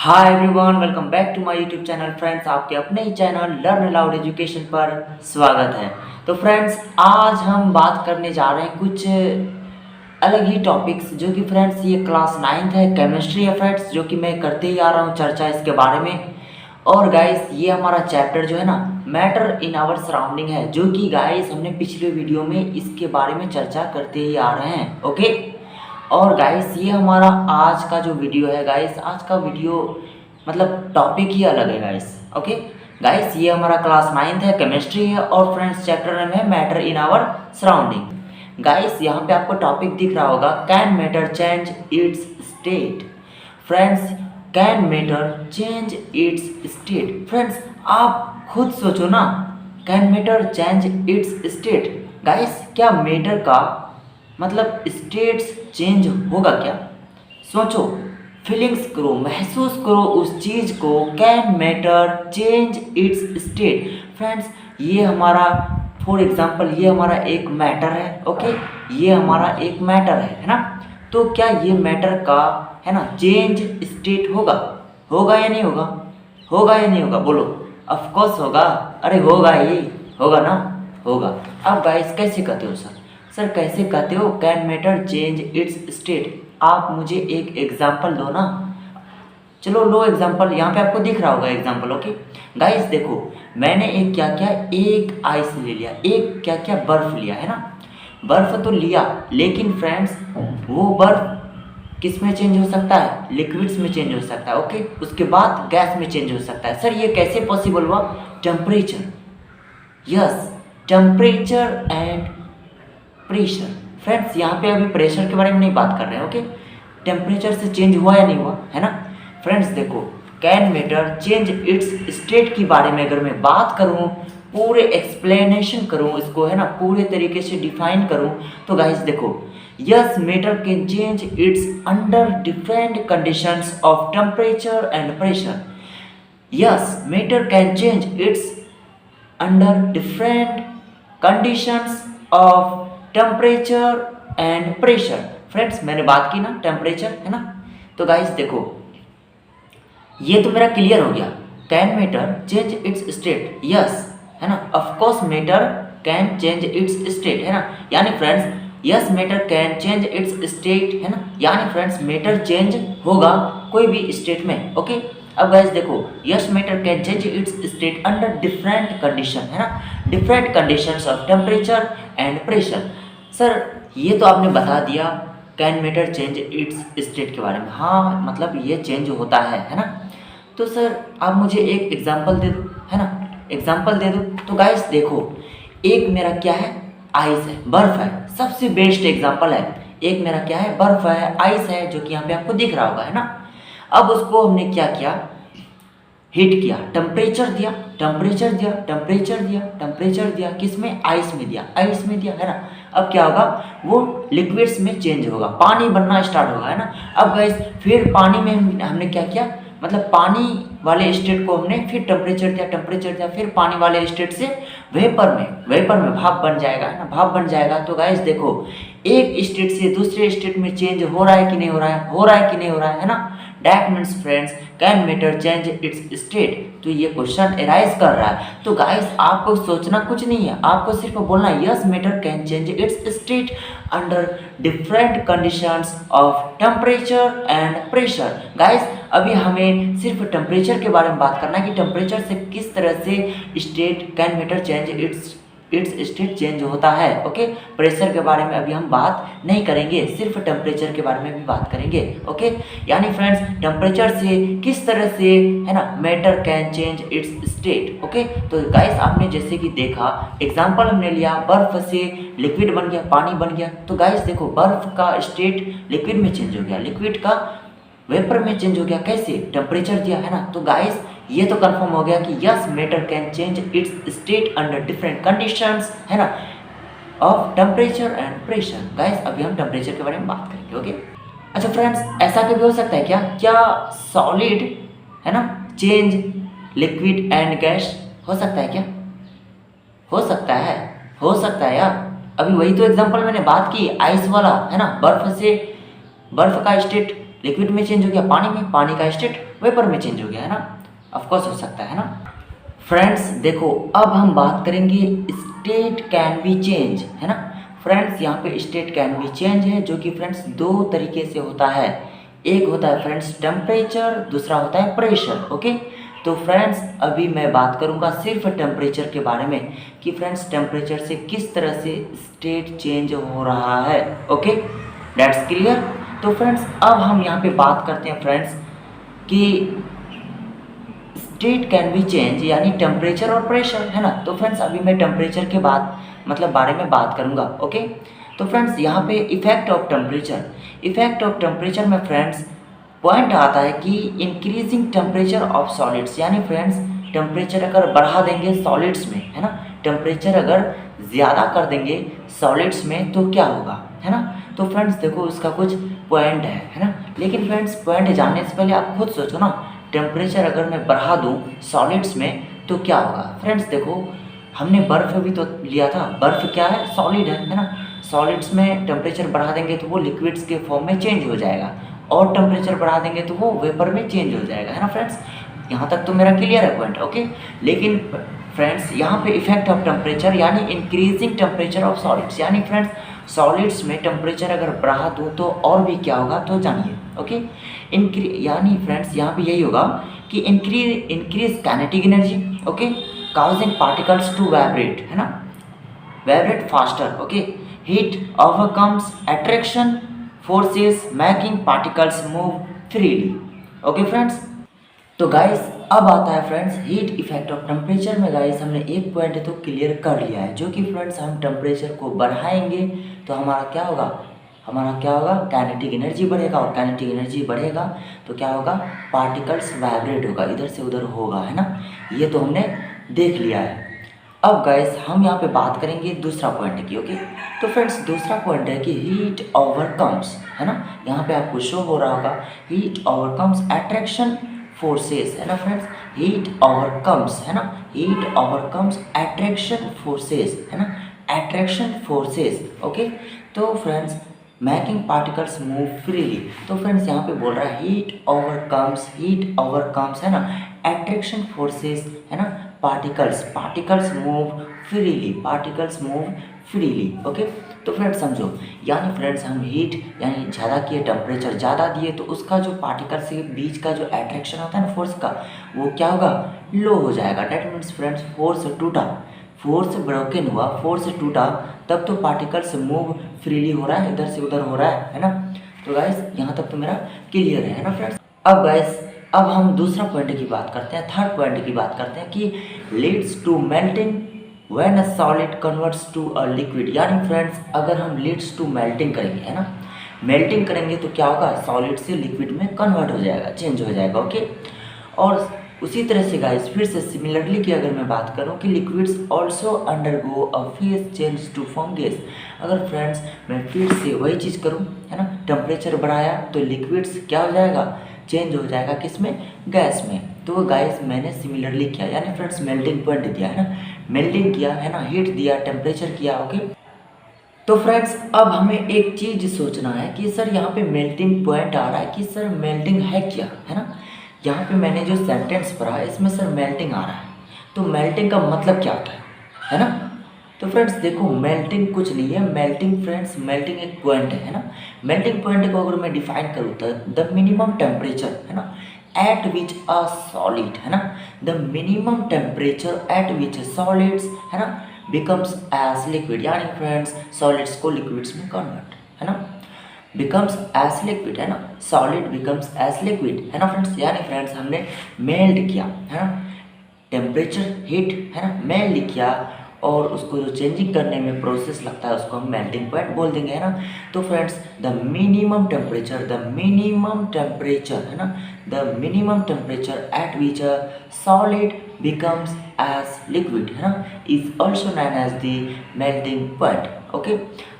Hi everyone, welcome back to my YouTube channel. Friends, आपके अपने ही चैनल लर्न अलाउड एजुकेशन पर स्वागत है। तो फ्रेंड्स, आज हम बात करने जा रहे हैं कुछ अलग ही टॉपिक्स, जो कि फ्रेंड्स ये क्लास 9th है, केमिस्ट्री है फ्रेंड्स, जो कि मैं करते ही आ रहा हूँ चर्चा इसके बारे में। और गाइस, ये हमारा चैप्टर जो है ना, मैटर इन आवर सराउंडिंग है, जो कि गाइस हमने पिछले वीडियो में इसके बारे में चर्चा करते ही आ रहे हैं। ओके। और गाइस, ये हमारा आज का जो वीडियो है गाइस, आज का वीडियो मतलब टॉपिक ही अलग है गाइस। ओके गाइस, ये हमारा क्लास 9th है, केमिस्ट्री है, और फ्रेंड्स चैप्टर नेम है matter in our surrounding. Guys, यहाँ पे आपको टॉपिक दिख रहा होगा, can matter change its state. Friends, can matter change its state. Friends, आप खुद सोचो ना, can matter change its state. Guys, क्या मैटर का मतलब स्टेट्स चेंज होगा क्या? सोचो, फीलिंग्स करो, महसूस करो उस चीज़ को। Can matter change its state. Friends, ये हमारा फॉर एग्जांपल ये हमारा एक मैटर है। ओके, ये हमारा एक मैटर है ना। तो क्या ये मैटर का है ना चेंज स्टेट होगा? होगा या नहीं होगा? होगा या नहीं होगा? बोलो। ऑफ कोर्स होगा। अरे होगा ही, होगा ना, होगा। अब गाइस, कैसे कहते हो सर कैसे कहते हो can matter change its state? आप मुझे एक एग्जांपल दो ना। चलो लो एग्जांपल, यहाँ पे आपको दिख रहा होगा एग्जांपल। ओके गाइस, देखो, मैंने एक क्या क्या एक आइस ले लिया, एक क्या क्या बर्फ लिया है ना। बर्फ तो लिया, लेकिन फ्रेंड्स वो बर्फ किस में चेंज हो सकता है? लिक्विड्स में चेंज हो सकता है। ओके, उसके बाद गैस में चेंज हो सकता है। सर ये कैसे पॉसिबल हुआ? Temperature, yes, temperature and pressure. Friends, यहाँ पे अभी प्रेशर के बारे में नहीं बात कर रहे हैं। ओके, टेम्परेचर से चेंज हुआ या नहीं हुआ, है ना। फ्रेंड्स देखो, can matter change its state के बारे में अगर मैं बात करूँ, पूरे एक्सप्लेनेशन करूँ इसको, है ना, पूरे तरीके से डिफाइन करूँ, तो गाइस देखो, yes, matter can change it's under different conditions of temperature and pressure. Yes, matter can change it's under different conditions of temperature and pressure. Friends, मैंने बात की ना टेम्परेचर, है ना। तो गाइस देखो, ये तो मेरा क्लियर हो गया, can matter change its state, yes, है ना। Of course matter can change its state, है ना। यानी friends, yes, matter can change its state, है ना। यानी फ्रेंड्स, मैटर चेंज होगा कोई भी स्टेट में। ओके, अब गाइस देखो, yes, matter can change its state under different condition, है ना, different conditions of temperature and pressure. Sir ये तो आपने बता दिया can matter change its state के बारे में। हाँ, मतलब ये चेंज होता है ना। तो सर आप मुझे एक एग्जांपल दे दो, है ना, एग्जांपल दे दो। तो गाइस देखो, एक मेरा क्या है, आइस है, बर्फ है, सबसे बेस्ट एग्जांपल है। एक मेरा क्या है, बर्फ है, आइस है, जो कि यहाँ पे आपको दिख रहा होगा, है ना। अब उसको हमने क्या किया, हीट किया, टेम्परेचर दिया, टेम्परेचर दिया, टेम्परेचर दिया, टेम्परेचर दिया, किस में? आइस में दिया, आइस में दिया, है ना। अब क्या होगा, वो लिक्विड्स में चेंज होगा, पानी बनना स्टार्ट होगा, है ना। अब गाइस, फिर पानी में हमने क्या किया, मतलब पानी वाले स्टेट को हमने फिर टेम्परेचर दिया, टेम्परेचर दिया, फिर पानी वाले स्टेट से वेपर में भाप बन जाएगा, है ना, भाप बन जाएगा। तो गाइस देखो, एक स्टेट से दूसरे स्टेट में चेंज हो रहा है कि नहीं हो रहा है? हो रहा है कि नहीं हो रहा है ना। That means friends, can matter change its state? तो ये क्वेश्चन एराइज कर रहा है। तो गाइस, आपको सोचना कुछ नहीं है, आपको सिर्फ बोलना yes, matter can change its state under different conditions of temperature and pressure. Guys, अभी हमें सिर्फ टेम्परेचर के बारे में बात करना है कि टेम्परेचर से किस तरह से state can matter change its state change होता है। ओके, प्रेशर के बारे में अभी हम बात नहीं करेंगे, सिर्फ टेम्परेचर के बारे में भी बात करेंगे। ओके, यानी फ्रेंड्स, टेम्परेचर से किस तरह से, है ना, matter can change its state. Okay, तो गाइस आपने जैसे कि देखा, एग्जांपल हमने लिया, बर्फ से लिक्विड बन गया, पानी बन गया। तो गाइस देखो, बर्फ का स्टेट लिक्विड में चेंज हो गया, लिक्विड का वेपर में चेंज हो गया, कैसे? टेम्परेचर दिया, है ना। तो गाइस, ये तो कंफर्म हो गया कि yes, matter can change its state under different conditions, है ना, of temperature and pressure. Guys, अभी हम टेम्परेचर के बारे में बात करेंगे। ओके, अच्छा फ्रेंड्स, ऐसा कभी हो सकता है क्या, सॉलिड, है ना, चेंज लिक्विड एंड गैस? हो सकता है क्या? हो सकता है, हो सकता है यार। अभी वही तो एग्जांपल मैंने बात की, आइस वाला, है ना, बर्फ का स्टेट लिक्विड में चेंज हो गया पानी में, पानी का स्टेट वेपर में चेंज हो गया, है ना। ऑफकोर्स हो सकता है ना। फ्रेंड्स देखो, अब हम बात करेंगे स्टेट कैन बी चेंज, है ना। फ्रेंड्स यहाँ पे स्टेट कैन बी चेंज है, जो कि फ्रेंड्स दो तरीके से होता है। एक होता है फ्रेंड्स टेम्परेचर, दूसरा होता है प्रेशर। ओके, तो फ्रेंड्स अभी मैं बात करूँगा सिर्फ टेम्परेचर के बारे में, कि फ्रेंड्स टेम्परेचर से किस तरह से स्टेट चेंज हो रहा है। Okay, that's clear. तो फ्रेंड्स अब हम यहाँ पे बात करते हैं फ्रेंड्स कि स्टेट कैन बी चेंज यानी टेम्परेचर और प्रेशर, है ना। तो फ्रेंड्स अभी मैं टेम्परेचर के बारे में बात करूँगा। ओके, तो फ्रेंड्स यहाँ पे इफेक्ट ऑफ टेम्परेचर में फ्रेंड्स पॉइंट आता है कि इंक्रीजिंग टेम्परेचर ऑफ सॉलिड्स, यानी फ्रेंड्स टेम्परेचर अगर बढ़ा देंगे सॉलिड्स में, है ना, टेम्परेचर अगर ज़्यादा कर देंगे सॉलिड्स में तो क्या होगा, है ना। तो फ्रेंड्स देखो उसका कुछ पॉइंट है ना। लेकिन फ्रेंड्स पॉइंट जानने से पहले आप खुद सोचो ना, टेम्परेचर अगर मैं बढ़ा दूँ सॉलिड्स में तो क्या होगा। फ्रेंड्स देखो हमने बर्फ़ भी तो लिया था, बर्फ़ क्या है, सॉलिड है ना। सॉलिड्स में टेम्परेचर बढ़ा देंगे तो वो लिक्विड्स के फॉर्म में चेंज हो जाएगा, और टेम्परेचर बढ़ा देंगे तो वो वेपर में चेंज हो जाएगा, है ना। फ्रेंड्स यहाँ तक तो मेरा क्लियर है पॉइंट। ओके, लेकिन फ्रेंड्स यहाँ पे इफेक्ट ऑफ टेम्परेचर यानी इंक्रीजिंग टेम्परेचर ऑफ सॉलिड्स, यानी फ्रेंड्स सॉलिड्स में टेम्परेचर अगर बढ़ा दूँ तो और भी क्या होगा तो जानिए। ओके, यानी फ्रेंड्स यहाँ पे यही होगा कि increase kinetic energy, okay, causing particles to vibrate, है ना, vibrate faster. Okay, heat overcomes attraction forces making particles move freely. Okay friends, तो गाइस अब आता है friends heat effect of temperature में। गाइस हमने एक पॉइंट तो क्लियर कर लिया है, जो कि फ्रेंड्स हम टेम्परेचर को बढ़ाएंगे तो हमारा क्या होगा, काइनेटिक एनर्जी बढ़ेगा, और काइनेटिक एनर्जी बढ़ेगा तो क्या होगा, पार्टिकल्स वाइब्रेट होगा, इधर से उधर होगा, है ना। ये तो हमने देख लिया है। अब गाइस हम यहाँ पे बात करेंगे दूसरा पॉइंट की। ओके, तो फ्रेंड्स दूसरा पॉइंट है कि हीट ओवरकम्स, है ना, यहाँ पे आपको शो हो रहा होगा हीट ओवरकम्स अट्रैक्शन फोर्सेस, है ना फ्रेंड्स, हीट ओवरकम्स, है ना, हीट ओवरकम्स अट्रैक्शन फोर्सेस, है ना, अट्रैक्शन फोर्सेस। ओके, तो friends making particles move freely, तो फ्रेंड्स यहाँ पे बोल रहा है हीट ओवरकम्स, है ना, अट्रैक्शन फोर्सेस, है ना, पार्टिकल्स मूव फ्रीली। ओके, तो फ्रेंड्स समझो, यानी फ्रेंड्स हम हीट यानी ज़्यादा किए, टेम्परेचर ज़्यादा दिए तो उसका जो पार्टिकल्स के बीच का जो अट्रैक्शन होता है ना फोर्स का, वो क्या होगा, लो हो जाएगा। That means friends force broken हुआ, फोर्स टूटा, तब तो पार्टिकल्स मूव फ्रीली हो रहा है, इधर से उधर हो रहा है ना। तो गाइस यहाँ तक तो मेरा क्लियर है ना फ्रेंड्स। अब गाइस अब हम दूसरा पॉइंट की बात करते हैं, थर्ड पॉइंट की बात करते हैं कि leads to melting when a solid converts to a liquid, यानी फ्रेंड्स अगर हम लीड्स टू मेल्टिंग करेंगे, है ना, मेल्टिंग करेंगे तो क्या होगा, सॉलिड से लिक्विड में कन्वर्ट हो जाएगा, चेंज हो जाएगा। ओके, और उसी तरह से गाइस फिर से सिमिलरली की अगर मैं बात करूं कि liquids also undergo a phase change to form gas, अगर फ्रेंड्स मैं फिर से वही चीज़ करूं, है ना, टेम्परेचर बढ़ाया तो लिक्विड्स क्या हो जाएगा, चेंज हो जाएगा, किस में, गैस में। तो गाइस मैंने सिमिलरली किया, यानी फ्रेंड्स मेल्टिंग पॉइंट दिया, है ना, मेल्टिंग किया, है ना, हीट दिया, टेम्परेचर किया। ओके, तो फ्रेंड्स अब हमें एक चीज़ सोचना है कि सर यहाँ पे मेल्टिंग पॉइंट आ रहा है कि सर मेल्टिंग है क्या, है ना। यहाँ पे मैंने जो सेंटेंस पढ़ा इसमें सर मेल्टिंग आ रहा है, तो मेल्टिंग का मतलब क्या होता है ना। तो फ्रेंड्स देखो मेल्टिंग कुछ नहीं है, मेल्टिंग एक पॉइंट है ना। मेल्टिंग पॉइंट को अगर मैं डिफाइन करूँ तो द मिनिमम टेम्परेचर, है ना, एट विच अ सॉलिड, है ना, the minimum temperature at which solids, है ना, बिकम्स एज लिक्विड, यानी फ्रेंड्स सॉलिड्स को लिक्विड्स में कन्वर्ट, है ना, बिकम्स एज लिक्विड, है ना, सॉलिड बिकम्स एज लिक्विड, है ना फ्रेंड्स। यानी फ्रेंड्स हमने मेल्ट किया, है ना, टेम्परेचर हीट, है ना, मेल्ट किया, और उसको जो चेंजिंग करने में प्रोसेस लगता है उसको हम मेल्टिंग पॉइंट बोल देंगे, है ना। तो फ्रेंड्स द मिनिमम टेम्परेचर, है ना, the minimum temperature at which a solid becomes as liquid, है ना, is also known as the melting point. Okay,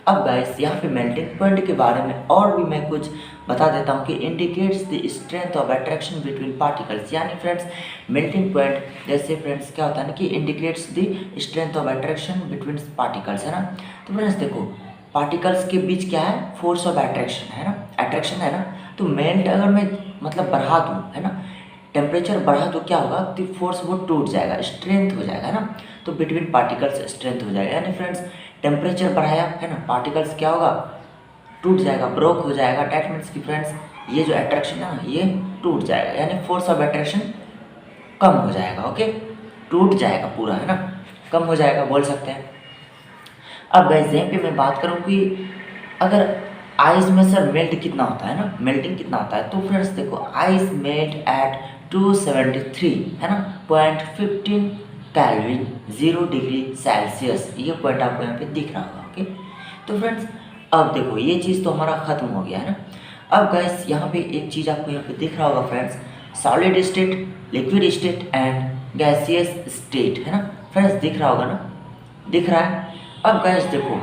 अब गाइस यहाँ पे मेल्टिंग पॉइंट के बारे में और भी मैं कुछ बता देता हूँ कि indicates the strength of attraction between particles, यानी फ्रेंड्स मेल्टिंग पॉइंट जैसे फ्रेंड्स क्या होता है ना कि indicates the strength of attraction between particles, है ना। तो फ्रेंड्स देखो पार्टिकल्स के बीच क्या है, फोर्स ऑफ अट्रैक्शन, है ना, अट्रैक्शन है ना, तो मेल्ट अगर मैं मतलब बढ़ा दूँ, है ना, टेम्परेचर बढ़ा तो क्या होगा कि फोर्स वो टूट जाएगा, स्ट्रेंथ हो जाएगा, है ना। तो बिटवीन पार्टिकल्स स्ट्रेंथ हो जाएगा, यानी फ्रेंड्स टेम्परेचर बढ़ाया, है ना, पार्टिकल्स क्या होगा, टूट जाएगा, ब्रोक हो जाएगा। डैट मीन्स कि फ्रेंड्स ये जो अट्रैक्शन है ना ये टूट जाएगा, यानी फोर्स ऑफ अट्रैक्शन कम हो जाएगा। ओके, टूट जाएगा पूरा, है ना, कम हो जाएगा बोल सकते हैं। अब गाइस यहीं पे मैं बात करूँ कि अगर आइस में सर मेल्ट कितना होता है ना, मेल्टिंग कितना होता है, तो फ्रेंड्स देखो आइस मेल्ट एट 273, है ना, 0.15 कैल्विन 0 डिग्री सेल्सियस। ये पॉइंट आपको यहाँ पे दिख रहा होगा। ओके, तो फ्रेंड्स अब देखो ये चीज़ तो हमारा खत्म हो गया है ना। अब गाइस यहाँ पे एक चीज़ आपको यहाँ पे दिख रहा होगा friends, solid state, liquid state and gaseous state, है ना फ्रेंड्स, दिख रहा होगा ना, दिख रहा है। अब गाइस देखो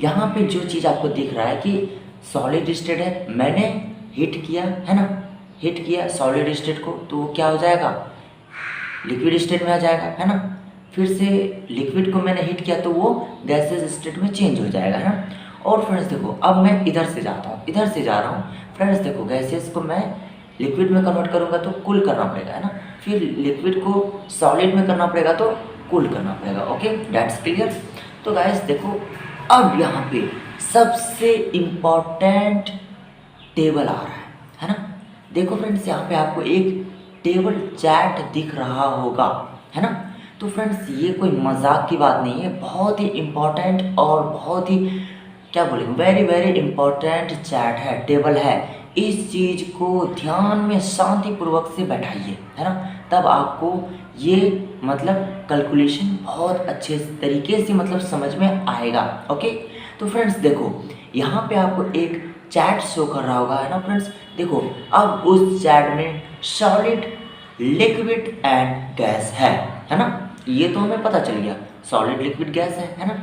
यहाँ पे जो चीज़ आपको दिख रहा है कि सॉलिड स्टेट है, मैंने हीट किया, है ना, हीट किया सॉलिड स्टेट को, तो वो क्या हो जाएगा, लिक्विड स्टेट में आ जाएगा, है ना। फिर से लिक्विड को मैंने हीट किया तो वो गैसेस स्टेट में चेंज हो जाएगा, है ना। और फ्रेंड्स देखो अब मैं इधर से जाता हूँ, इधर से जा रहा हूँ फ्रेंड्स, देखो गैसेस को मैं लिक्विड में कन्वर्ट करूँगा तो कूल करना पड़ेगा, है ना, फिर लिक्विड को सॉलिड में करना पड़ेगा तो कूल करना पड़ेगा। Okay, that's clear. तो गाइस देखो अब यहाँ पे सबसे इम्पॉर्टेंट टेबल आ रहा है ना। देखो फ्रेंड्स यहाँ पे आपको एक टेबल चैट दिख रहा होगा, है ना। तो फ्रेंड्स ये कोई मजाक की बात नहीं है, बहुत ही इम्पॉर्टेंट और बहुत ही क्या बोलेंगे वेरी वेरी इम्पॉर्टेंट चैट है, टेबल है। इस चीज़ को ध्यान में शांतिपूर्वक से बैठाइए, है ना, तब आपको ये मतलब कैलकुलेशन बहुत अच्छे तरीके से मतलब समझ में आएगा। ओके, तो फ्रेंड्स देखो यहाँ पे आपको एक चैट शो कर रहा होगा, है ना फ्रेंड्स। देखो अब उस चैट में सॉलिड, लिक्विड एंड गैस है ना, ये तो हमें पता चल गया, सॉलिड लिक्विड गैस है ना।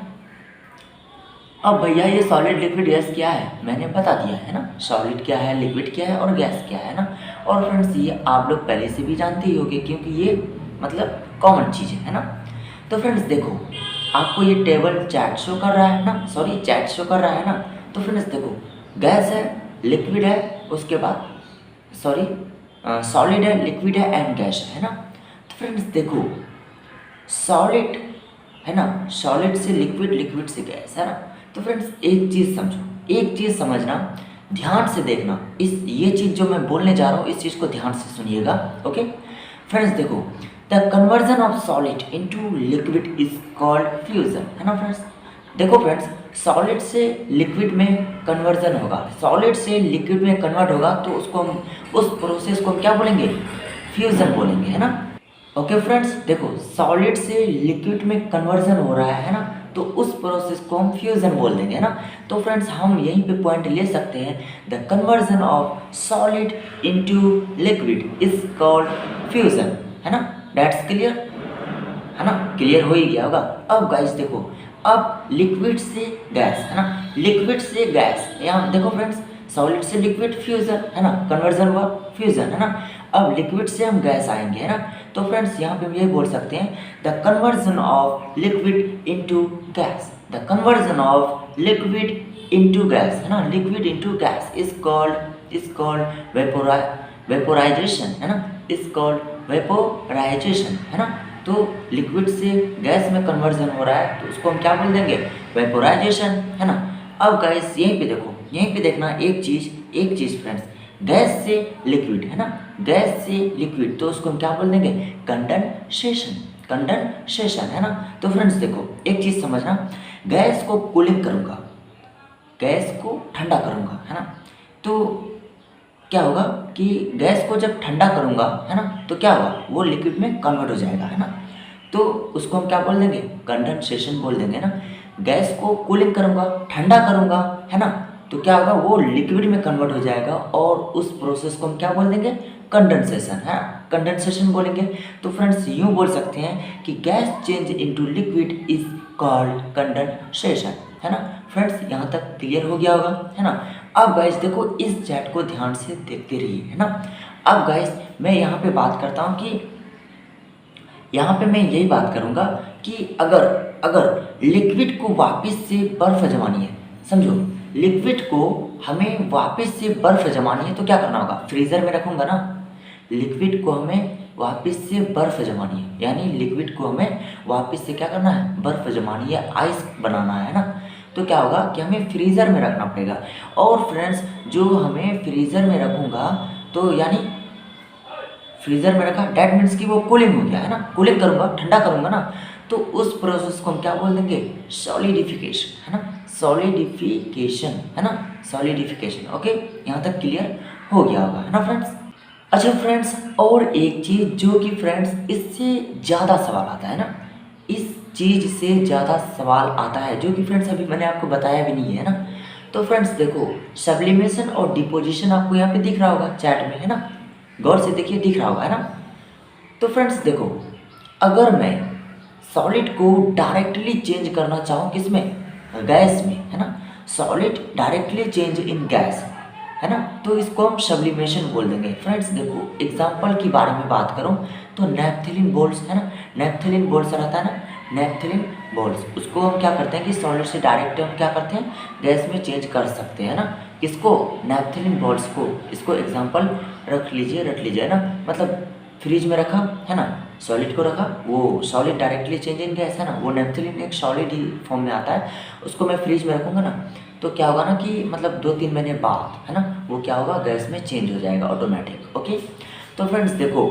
अब भैया ये सॉलिड लिक्विड गैस क्या है मैंने बता दिया, है ना, सॉलिड क्या है, लिक्विड क्या है और गैस क्या है ना। और फ्रेंड्स ये आप लोग पहले से भी जानते ही होंगे क्योंकि ये मतलब कॉमन चीज़ है ना। तो फ्रेंड्स देखो आपको ये टेबल चैट शो कर रहा है ना, सॉरी चैट शो कर रहा है ना। तो फ्रेंड्स देखो गैस है, लिक्विड है, उसके बाद सॉरी सॉलिड है, लिक्विड है एंड गैस है ना। तो फ्रेंड्स देखो सॉलिड है ना, सॉलिड से लिक्विड, लिक्विड से गैस, है ना। तो फ्रेंड्स एक चीज़ समझो, एक चीज़ समझना, ध्यान से देखना, इस ये चीज़ जो मैं बोलने जा रहा हूँ इस चीज़ को ध्यान से सुनिएगा। ओके फ्रेंड्स देखो the conversion of solid into liquid is called fusion, है ना फ्रेंड्स। देखो फ्रेंड्स सॉलिड से लिक्विड में कन्वर्जन होगा, सॉलिड से लिक्विड में कन्वर्ट होगा तो उसको हम उस प्रोसेस को हम क्या बोलेंगे, फ्यूजन बोलेंगे, है ना। ओके फ्रेंड्स देखो सॉलिड से लिक्विड में कन्वर्जन हो रहा है ना, तो उस प्रोसेस को हम फ्यूजन बोल देंगे, है ना। तो फ्रेंड्स हम यहीं पे पॉइंट ले सकते हैं, the conversion of solid into liquid is called fusion, है ना। दैट्स क्लियर, है ना, क्लियर हो ही गया होगा। अब गाइस देखो अब लिक्विड से गैस, है ना, लिक्विड से गैस, यहाँ देखो फ्रेंड्स सॉलिड से लिक्विड फ्यूजन, है ना, कन्वर्जन हुआ फ्यूजन, है ना। अब लिक्विड से हम गैस आएंगे, है ना। तो फ्रेंड्स यहाँ पे हम ये बोल सकते हैं the conversion of liquid into gas, the conversion of liquid into gas, है ना, liquid into gas is called vaporisation, है ना, इज कॉल्ड वेपोराइजेशन, है ना। तो लिक्विड से गैस में कन्वर्जन हो रहा है तो उसको हम क्या बोल देंगे, वेपोराइजेशन, है ना। अब गाइस यहीं पे देखो, यहीं पे देखना एक चीज़ फ्रेंड्स, गैस से लिक्विड, है ना, गैस से लिक्विड तो उसको हम क्या बोल देंगे, कंडेंसेशन, कंडेंसेशन, है ना। तो फ्रेंड्स देखो एक चीज़ समझना, गैस को कूलिंग करूँगा, गैस को ठंडा करूँगा, है ना, तो क्या होगा कि गैस को जब ठंडा करूँगा, है ना, तो क्या होगा वो लिक्विड में कन्वर्ट हो जाएगा, है ना। तो उसको हम क्या बोल देंगे, कंडेंसेशन बोल देंगे ना। गैस को कूलिंग करूँगा, ठंडा करूँगा, है ना, तो क्या होगा वो लिक्विड में कन्वर्ट हो जाएगा और उस प्रोसेस को हम क्या बोल देंगे, कंडेंसेशन, है, कंडेंसेशन बोलेंगे। तो फ्रेंड्स यूँ बोल सकते हैं कि gas change into liquid is called condensation, है ना। फ्रेंड्स यहाँ तक क्लियर हो गया होगा, है ना। अब गाइस देखो इस चैट को ध्यान से देखते रहिए, है ना। अब गाइस मैं यहाँ पे बात करता हूँ कि यहाँ पे मैं यही बात करूँगा कि अगर लिक्विड को वापस से बर्फ जमानी है, समझो लिक्विड को हमें वापस से बर्फ़ जमानी है तो क्या करना होगा, फ्रीज़र में रखूँगा ना। लिक्विड को हमें वापस से बर्फ़ जमानी है, यानी लिक्विड को हमें वापस से क्या करना है, बर्फ़ जमानी है, आइस बनाना है ना। तो क्या होगा कि हमें फ्रीज़र में रखना पड़ेगा। और फ्रेंड्स जो हमें फ्रीज़र में रखूँगा तो यानी फ्रीज़र में रखा डैट मीन्स कि वो कूलिंग हो गया है ना, कूलिंग करूँगा, ठंडा करूँगा ना, तो उस प्रोसेस को हम क्या बोल देंगे, सॉलिडिफिकेशन है ना, सॉलिडिफिकेशन है ना, सॉलिडिफिकेशन। ओके, यहाँ तक क्लियर हो गया होगा है ना फ्रेंड्स। अच्छा फ्रेंड्स, और एक चीज़ जो कि फ्रेंड्स इससे ज़्यादा सवाल आता है ना, इस चीज़ से ज़्यादा सवाल आता है जो कि फ्रेंड्स अभी मैंने आपको बताया भी नहीं है ना। तो फ्रेंड्स देखो, सब्लिमेशन और डिपोजिशन आपको यहाँ पे दिख रहा होगा चैट में है ना, गौर से देखिए, दिख रहा होगा है ना। तो फ्रेंड्स देखो, अगर मैं सॉलिड को डायरेक्टली चेंज करना चाहूँ किसमें, गैस में है ना, solid directly change in gas है ना, तो इसको हम सब्लिमेशन बोल देंगे। फ्रेंड्स देखो, एग्जांपल की बारे में बात करूँ तो नैप्थेलिन बोल्स है ना, नैप्थेलिन बोल्स रहता है ना, नैप्थेलिन बोल्स, उसको हम क्या करते हैं कि सॉलिड से डायरेक्ट हम क्या करते हैं, गैस में चेंज कर सकते हैं ना। किसको, नैप्थेलिन बोल्स को। इसको एग्जांपल रख लीजिए ना, मतलब फ्रिज में रखा है ना, सॉलिड को रखा, वो solid directly change in gas है ना, वो नैप्थेलिन एक सॉलिड ही फॉर्म में आता है, उसको मैं फ्रिज में रखूँगा ना, तो क्या होगा ना कि मतलब 2-3 महीने बाद है ना, वो क्या होगा, गैस में चेंज हो जाएगा ऑटोमेटिक। ओके, तो फ्रेंड्स देखो,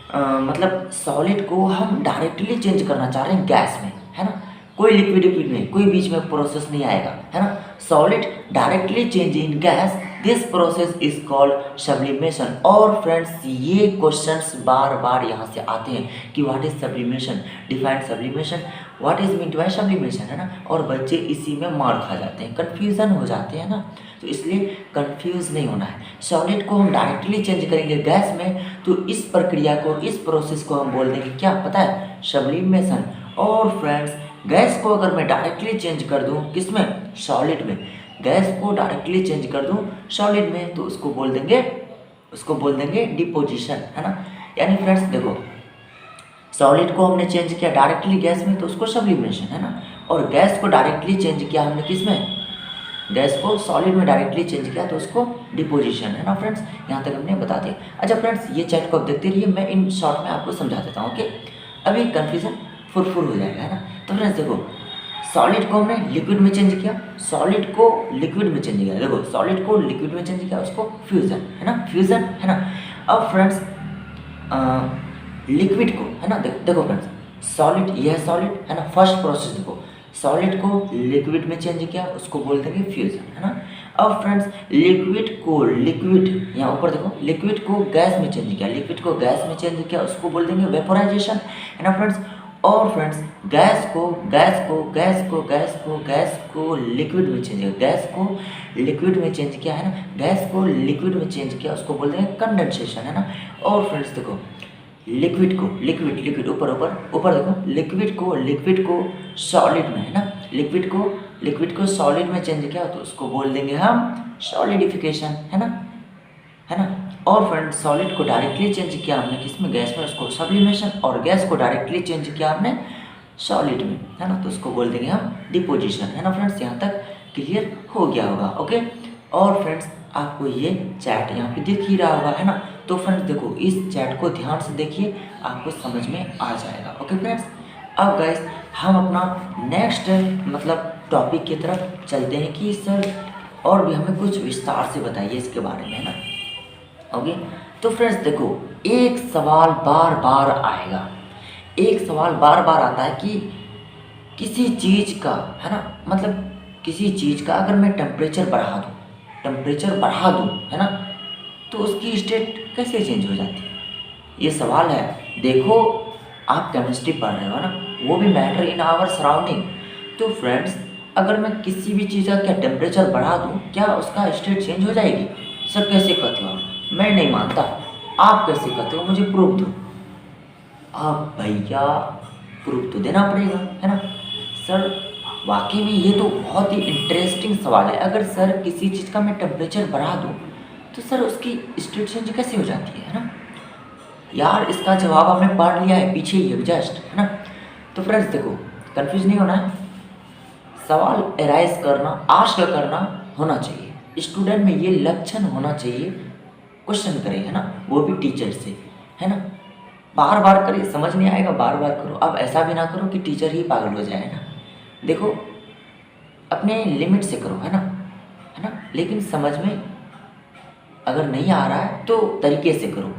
मतलब सॉलिड को हम डायरेक्टली चेंज करना चाह रहे हैं गैस में है ना, कोई लिक्विड में कोई बीच में प्रोसेस नहीं आएगा है ना, solid directly change in gas, this process is called sublimation. और फ्रेंड्स ये क्वेश्चंस बार बार यहाँ से आते हैं कि what is sublimation, define sublimation, what is mean by sublimation है ना, और बच्चे इसी में मार खा जाते हैं, कन्फ्यूज़न हो जाते हैं ना। तो इसलिए कंफ्यूज नहीं होना है, सॉलिड को हम डायरेक्टली चेंज करेंगे गैस में, तो इस प्रक्रिया को, इस प्रोसेस को हम बोल देंगे क्या, पता है, सब्लिमेशन। और फ्रेंड्स गैस को अगर मैं डायरेक्टली चेंज कर दूं किसमें, सॉलिड में, गैस को डायरेक्टली चेंज कर दूं सॉलिड में, तो उसको बोल देंगे डिपोजिशन है ना। यानी फ्रेंड्स देखो, सॉलिड को हमने चेंज किया डायरेक्टली गैस में तो उसको सब्लिमेशन है ना, और गैस को डायरेक्टली चेंज किया हमने किसमें, गैस को सॉलिड में डायरेक्टली चेंज किया तो उसको डिपोजिशन है ना फ्रेंड्स। यहाँ तक हमने बता दिया। अच्छा फ्रेंड्स, ये चैट को आप देखते रहिए, मैं इन शॉर्ट में आपको समझा देता हूँ। ओके, अभी कन्फ्यूजन फुरफुर हो जाएगा है ना। तो फ्रेंड्स देखो, सॉलिड को हमने लिक्विड में चेंज किया, सॉलिड को लिक्विड में चेंज किया, देखो सॉलिड को लिक्विड में चेंज किया, उसको फ्यूजन है ना, फ्यूजन है ना। अब फ्रेंड्स लिक्विड को है ना, देखो फ्रेंड्स, सॉलिड, यह सॉलिड है ना, फर्स्ट प्रोसेस देखो, सॉलिड को लिक्विड में चेंज किया, उसको बोल देंगे फ्यूजन है ना। अब फ्रेंड्स लिक्विड यहाँ ऊपर देखो, लिक्विड को गैस में चेंज किया, लिक्विड को गैस में चेंज किया, उसको बोल देंगे वेपोराइजेशन है ना फ्रेंड्स। और फ्रेंड्स गैस को लिक्विड में चेंज किया, गैस को लिक्विड में चेंज किया है ना, गैस को लिक्विड में चेंज किया, उसको बोल देंगे कंडेंसेशन है ना। और फ्रेंड्स देखो, लिक्विड ऊपर देखो, लिक्विड को सॉलिड में है ना, लिक्विड को सॉलिड में चेंज किया तो उसको बोल देंगे हम सॉलिडिफिकेशन है ना। और फ्रेंड सॉलिड को डायरेक्टली चेंज किया हमने किसमें, गैस में, उसको सब्लिमेशन, और गैस को डायरेक्टली चेंज किया हमने सॉलिड में है ना, तो उसको बोल देंगे हम डिपोजिशन है ना फ्रेंड्स। यहाँ तक क्लियर हो गया होगा। ओके, और फ्रेंड्स आपको ये चैट यहाँ पे दिख ही रहा होगा है ना। तो फ्रेंड्स देखो, इस चैट को ध्यान से देखिए, आपको समझ में आ जाएगा। ओके फ्रेंड्स, अब गाइस हम अपना नेक्स्ट मतलब टॉपिक की तरफ चलते हैं कि सर और भी हमें कुछ विस्तार से बताइए इसके बारे में है ना। ओके, तो फ्रेंड्स देखो, एक सवाल बार बार आएगा, एक सवाल बार बार आता है कि किसी चीज़ का है ना, मतलब किसी चीज़ का अगर मैं टेम्परेचर बढ़ा दूँ है ना, तो उसकी स्टेट कैसे चेंज हो जाती है, ये सवाल है। देखो आप केमिस्ट्री पढ़ रहे हो ना, वो भी मैटर इन आवर सराउंडिंग। तो फ्रेंड्स अगर मैं किसी भी चीज़ का क्या टेम्परेचर बढ़ा दूँ, क्या उसका स्टेट चेंज हो जाएगी? सर कैसे कहते हो? मैं नहीं मानता, आप कैसे कहते हो, मुझे प्रूफ दो। आप भैया प्रूफ तो देना पड़ेगा है ना। सर वाकई में ये तो बहुत ही इंटरेस्टिंग सवाल है। अगर सर किसी चीज़ का मैं टेम्परेचर बढ़ा दूँ तो सर उसकी स्टेट चेंज कैसे हो जाती है ना यार। इसका जवाब आपने पढ़ लिया है पीछे ही जस्ट है ना। तो फ्रेंड्स देखो, कंफ्यूज नहीं होना है, सवाल एराइज करना, आस्क करना होना चाहिए, स्टूडेंट में ये लक्षण होना चाहिए, क्वेश्चन करें, है ना, वो भी टीचर से, है ना, बार बार करिए, समझ नहीं आएगा बार बार करो। अब ऐसा भी ना करो कि टीचर ही पागल हो जाए, है ना। देखो अपने लिमिट से करो, है ना, लेकिन समझ में अगर नहीं आ रहा है तो तरीके से करो,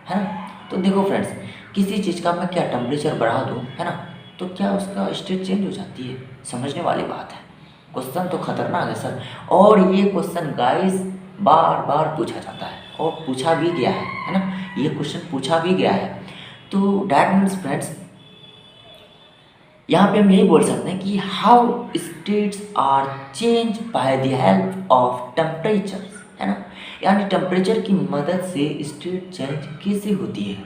है ना। तो देखो फ्रेंड्स, किसी चीज़ का मैं क्या टेम्परेचर बढ़ा दूँ, है ना, तो क्या उसका स्टेट चेंज हो जाती है, समझने वाली बात है। क्वेश्चन तो खतरनाक है सर, और ये क्वेश्चन गाइस बार बार पूछा जाता है और पूछा भी गया है ना, ये क्वेश्चन पूछा भी गया है। तो डैट मीन्स फ्रेंड्स, यहाँ पे हम यही बोल सकते हैं कि how states are change by the help of temperature, है ना, यानी टेम्परेचर की मदद से स्टेट चेंज कैसे होती है,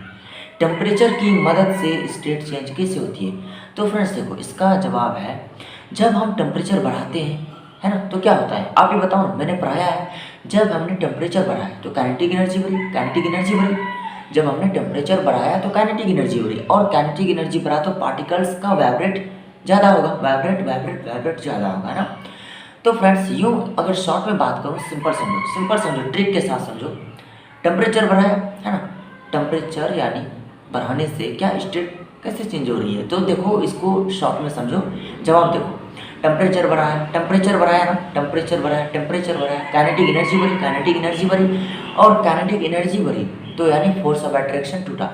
टेम्परेचर की मदद से स्टेट चेंज कैसे होती है। तो फ्रेंड्स देखो, इसका जवाब है, जब हम टेम्परेचर बढ़ाते हैं, है ना, तो क्या होता है आप ही बताओ ना, मैंने पढ़ाया है, जब हमने टेम्परेचर बढ़ाया तो काइनेटिक एनर्जी बढ़ी, काइनेटिक एनर्जी बढ़ी, जब हमने टेम्परेचर बढ़ाया तो काइनेटिक एनर्जी बढ़ी, और काइनेटिक एनर्जी बढ़ा तो पार्टिकल्स का वाइब्रेट ज़्यादा होगा, वाइब्रेट वाइब्रेट वाइब्रेट ज़्यादा होगा ना। तो फ्रेंड्स यूँ अगर शॉर्ट में बात करूँ, सिंपल समझो, ट्रिक के साथ समझो, टेम्परेचर बढ़ाया, है ना, टेम्परेचर यानी बढ़ाने से क्या स्टेट कैसे चेंज हो रही है। तो देखो इसको शॉर्ट में समझो, जवाब देखो, टेम्परेचर बढ़ाया, टेम्परेचर बढ़ाया ना, टेम्परेचर बढ़ाया, टेम्परेचर बढ़ाया, काइनेटिक एनर्जी बढ़ी, काइनेटिक एनर्जी बढ़ी, और काइनेटिक एनर्जी बढ़ी तो यानी फोर्स ऑफ अट्रैक्शन टूटा।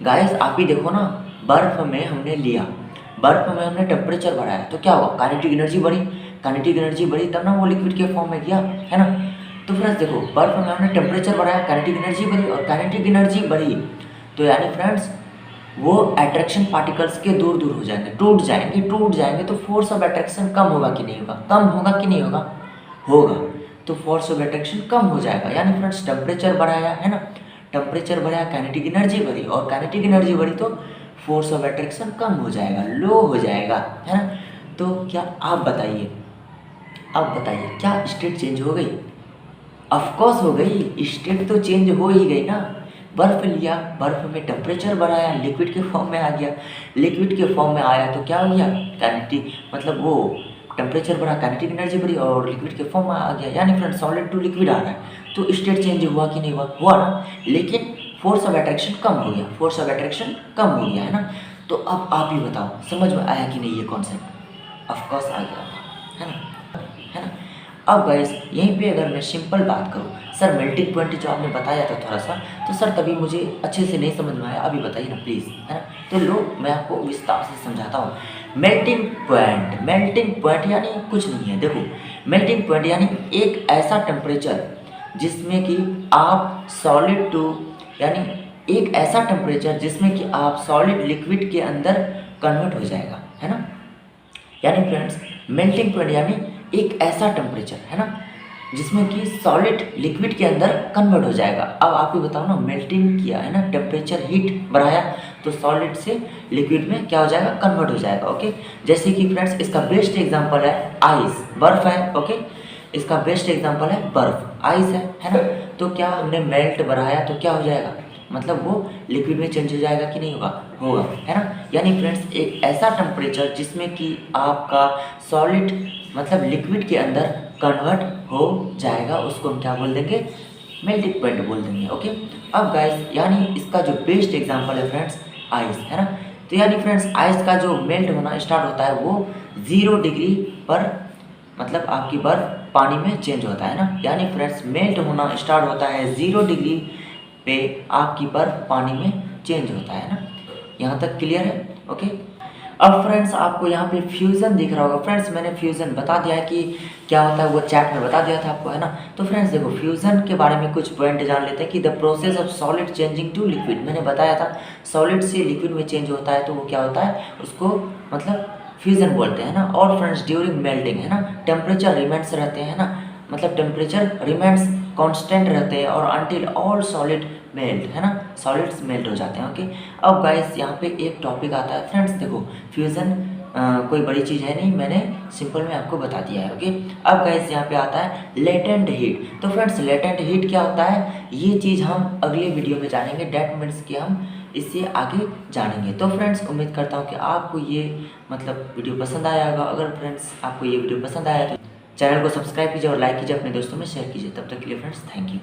गाइस आप ही देखो ना, बर्फ में हमने लिया, बर्फ में हमने टेम्परेचर बढ़ाया तो क्या हुआ, काइनेटिक एनर्जी बढ़ी, काइनेटिक एनर्जी बढ़ी तब ना वो लिक्विड के फॉर्म में गया, है ना। तो फ्रेंड्स देखो, बर्फ में हमने टेम्परेचर बढ़ाया, काइनेटिक एनर्जी बढ़ी, और काइनेटिक एनर्जी बढ़ी तो यानी फ्रेंड्स वो अट्रैक्शन पार्टिकल्स के दूर दूर हो जाएंगे, टूट जाएंगे तो फोर्स ऑफ अट्रैक्शन कम होगा कि नहीं होगा, कम होगा कि नहीं होगा, होगा, तो फोर्स ऑफ अट्रैक्शन कम हो जाएगा। यानी फ्रेंड्स टेम्परेचर बढ़ाया, है ना, टेम्परेचर बढ़ाया, काइनेटिक एनर्जी बढ़ी, और काइनेटिक एनर्जी बढ़ी तो फोर्स ऑफ अट्रैक्शन कम हो जाएगा, लो हो जाएगा, है ना। तो क्या आप बताइए, क्या स्टेट चेंज हो गई? ऑफकोर्स हो गई, स्टेट तो चेंज हो ही गई ना। बर्फ लिया, बर्फ में टेम्परेचर बढ़ाया, लिक्विड के फॉर्म में आ गया, लिक्विड के फॉर्म में आया तो क्या हो गया, काइनेटिक मतलब वो टेम्परेचर बढ़ा, काइनेटिक एनर्जी बढ़ी, और लिक्विड के फॉर्म में आ गया, यानी फ्रेंड सॉलिड टू लिक्विड आ रहा है तो स्टेट चेंज हुआ कि नहीं हुआ, हुआ ना। लेकिन फोर्स ऑफ अट्रैक्शन कम हो गया, फोर्स ऑफ अट्रैक्शन कम हो गया, है ना। तो अब आप ही बताओ, समझ में आया कि नहीं ये कॉन्सेप्ट? ऑफकोर्स आ गया, है ना, है ना। अब गाइस यहीं पे अगर मैं सिंपल बात करूँ, सर मेल्टिंग पॉइंट जो आपने बताया था थोड़ा सा, तो सर तभी मुझे अच्छे से नहीं समझ में आया, अभी बताइए ना प्लीज़, है ना। तो लो मैं आपको विस्तार से समझाता हूँ। मेल्टिंग पॉइंट यानी कुछ नहीं है, देखो मेल्टिंग पॉइंट यानी एक ऐसा टेम्परेचर जिसमें कि आप सॉलिड टू, यानी एक ऐसा टेम्परेचर जिसमें कि आप सॉलिड लिक्विड के अंदर कन्वर्ट हो जाएगा, है ना। यानी फ्रेंड्स मेल्टिंग पॉइंट यानी एक ऐसा टेम्परेचर, है ना, जिसमें कि सॉलिड लिक्विड के अंदर कन्वर्ट हो जाएगा। अब आप ही बताओ ना, मेल्टिंग किया है ना, टेम्परेचर हीट बढ़ाया तो सॉलिड से लिक्विड में क्या हो जाएगा, कन्वर्ट हो जाएगा। ओके, जैसे कि फ्रेंड्स इसका बेस्ट एग्जांपल है आइस, बर्फ है। ओके, इसका बेस्ट एग्जांपल है बर्फ, आइस है ना। तो क्या हमने मेल्ट बढ़ाया तो क्या हो जाएगा, मतलब वो लिक्विड में चेंज हो जाएगा कि नहीं होगा, होगा, है ना। यानी फ्रेंड्स एक ऐसा टेम्परेचर जिसमें कि आपका सॉलिड मतलब लिक्विड के अंदर कन्वर्ट हो जाएगा, उसको हम क्या बोल देंगे, मेल्टिंग पॉइंट बोल देंगे। ओके, अब गाइस यानी इसका जो बेस्ट एग्जांपल है फ्रेंड्स आइस, है ना। तो यानी फ्रेंड्स आइस का जो मेल्ट होना स्टार्ट होता है वो 0 डिग्री पर, मतलब आपकी बर्फ पानी में चेंज होता है ना। यानी फ्रेंड्स मेल्ट होना स्टार्ट होता है 0 डिग्री पे, आपकी बर्फ पानी में चेंज होता है ना। यहाँ तक क्लियर है? ओके, अब फ्रेंड्स आपको यहाँ पे फ्यूज़न दिख रहा होगा। फ्रेंड्स मैंने फ्यूज़न बता दिया है कि क्या होता है, वो चैट में बता दिया था आपको, है ना। तो फ्रेंड्स देखो फ्यूज़न के बारे में कुछ पॉइंट जान लेते हैं कि the process of solid changing to liquid, मैंने बताया था सॉलिड से लिक्विड में चेंज होता है तो वो क्या होता है, उसको मतलब फ्यूज़न बोलते हैं ना। और फ्रेंड्स ड्यूरिंग मेल्टिंग, है ना, टेम्परेचर रिमेंस रहते हैं ना, मतलब टेम्परेचर रिमेंस कांस्टेंट रहते हैं, और अनटिल ऑल सॉलिड मेल्ट, है ना, सॉलिड्स मेल्ट हो जाते हैं। ओके, अब गाइस यहाँ पे एक टॉपिक आता है फ्रेंड्स, देखो फ्यूज़न कोई बड़ी चीज़ है नहीं, मैंने सिंपल में आपको बता दिया है। ओके, अब गाइस यहाँ पे आता है लेटेंट हीट। तो फ्रेंड्स लेटेंट हीट क्या होता है, ये चीज़ हम अगले वीडियो में जानेंगे, डेट मीन्स कि हम इससे आगे जानेंगे। तो फ्रेंड्स उम्मीद करता हूँ कि आपको ये मतलब वीडियो पसंद आया होगा। अगर फ्रेंड्स आपको ये वीडियो पसंद आया तो चैनल को सब्सक्राइब कीजिए और लाइक कीजिए, अपने दोस्तों में शेयर कीजिए। तब तक के लिए फ्रेंड्स, थैंक यू।